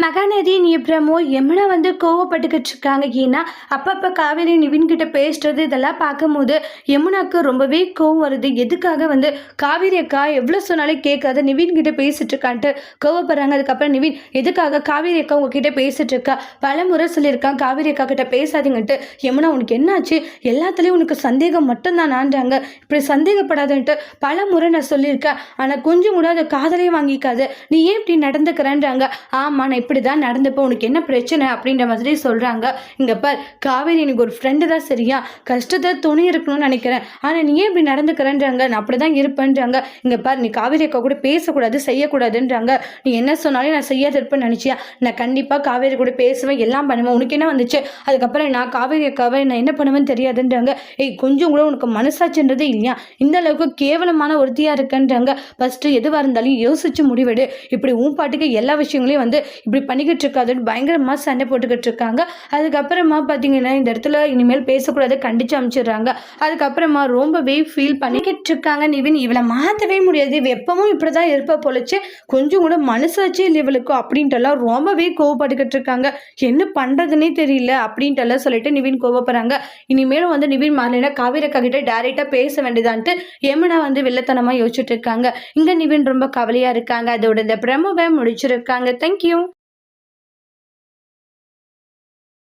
Mahanadi promo Yamuna கோவப்பட்டுக்கிட்டு இருக்காங்க. ஏன்னா அப்பப்போ காவேரி நிவின் கிட்ட பேசுறது இதெல்லாம் பார்க்கும்போது யமுனாக்கு ரொம்பவே கோவம் வருது. எதுக்காக காவேரி அக்கா எவ்வளோ சொன்னாலும் கேட்காத நிவின் கிட்ட பேசிட்டு இருக்கான்ட்டு கோவப்படுறாங்க. அதுக்கப்புறம் நிவின் எதுக்காக காவேரி அக்கா உங்ககிட்ட பேசிட்டு இருக்கா, பல முறை சொல்லியிருக்கான் காவேரி அக்கா கிட்ட பேசாதீங்கன்ட்டு. யமுனா உனக்கு என்னாச்சு, எல்லாத்துலேயும் உனக்கு சந்தேகம் மட்டும்தானான்றாங்க. இப்படி சந்தேகப்படாதுன்ட்டு பல முறை நான் சொல்லியிருக்கேன், ஆனால் கொஞ்சம் கூட அதை காதலே வாங்கிக்காது, நீ ஏன் இப்படி நடந்துக்கிறேன்றாங்க. ஆமாம் நான் இப்படி தான் நடந்தப்போ உனக்கு என்ன பிரச்சனை அப்படின்ற மாதிரி சொல்கிறாங்க. இங்கே பார் காவேரி எனக்கு ஒரு ஃப்ரெண்டு தான், சரியா, கஷ்டத்தை துணி இருக்கணும்னு நினைக்கிறேன், ஆனால் நீ ஏன் இப்படி நடந்துக்கிறேன்றாங்க. நான் அப்படி தான் இருப்பேன்றாங்க. இங்கே பார் நீ காவேரி அக்கா கூட பேசக்கூடாது செய்யக்கூடாதுன்றாங்க. நீ என்ன சொன்னாலும் நான் செய்யாத இருப்பேன்னு நினச்சியா, நான் கண்டிப்பாக காவேரி கூட பேசுவேன் எல்லாம் பண்ணுவேன், உனக்கு என்ன வந்துச்சு. அதுக்கப்புறம் நான் காவேரி அக்காவை நான் என்ன பண்ணுவேன்னு தெரியாதுன்றாங்க. ஏய் கொஞ்சம் கூட உனக்கு மனசாட்சின்றதே இல்லையா, இந்த அளவுக்கு கேவலமான ஒருத்தியாக இருக்குன்றாங்க. ஃபஸ்ட்டு எதுவாக இருந்தாலும் யோசிச்சு முடிவெடு, இப்படி உன் பாட்டுக்கு எல்லா விஷயங்களையும் இப்படி பண்ணிக்கிட்டு இருக்காதுன்னு பயங்கரமாக சண்டை போட்டுக்கிட்டு இருக்காங்க. அதுக்கப்புறமா பார்த்தீங்கன்னா இந்த இடத்துல இனிமேல் பேசக்கூடாது கண்டிச்சு அமைச்சிடுறாங்க. அதுக்கப்புறமா ரொம்பவே ஃபீல் பண்ணிக்கிட்டு இருக்காங்க நிவின். இவளை மாற்றவே முடியாது, இவ எப்பவும் இப்படி தான் இருப்ப போலச்சு, கொஞ்சம் கூட மனசாச்சு இல்லை இவளுக்கும் அப்படின்ட்டுலாம் ரொம்பவே கோவப்பட்டுக்கிட்டு இருக்காங்க. என்ன பண்ணுறதுனே தெரியல அப்படின்ட்டுலாம் சொல்லிட்டு நிவின் கோவப்படுறாங்க. இனிமேலும் நிவின் மாறலைன்னா காவேரி அக்கா கிட்ட டைரெக்டாக பேச வேண்டியதான்ட்டு யமுனா வில்லத்தனமாக யோசிச்சுட்டு இருக்காங்க. இங்கே நிவின் ரொம்ப கவலையாக இருக்காங்க. அதோட இந்த பிரமோவை முடிச்சிருக்காங்க. தேங்க்யூ.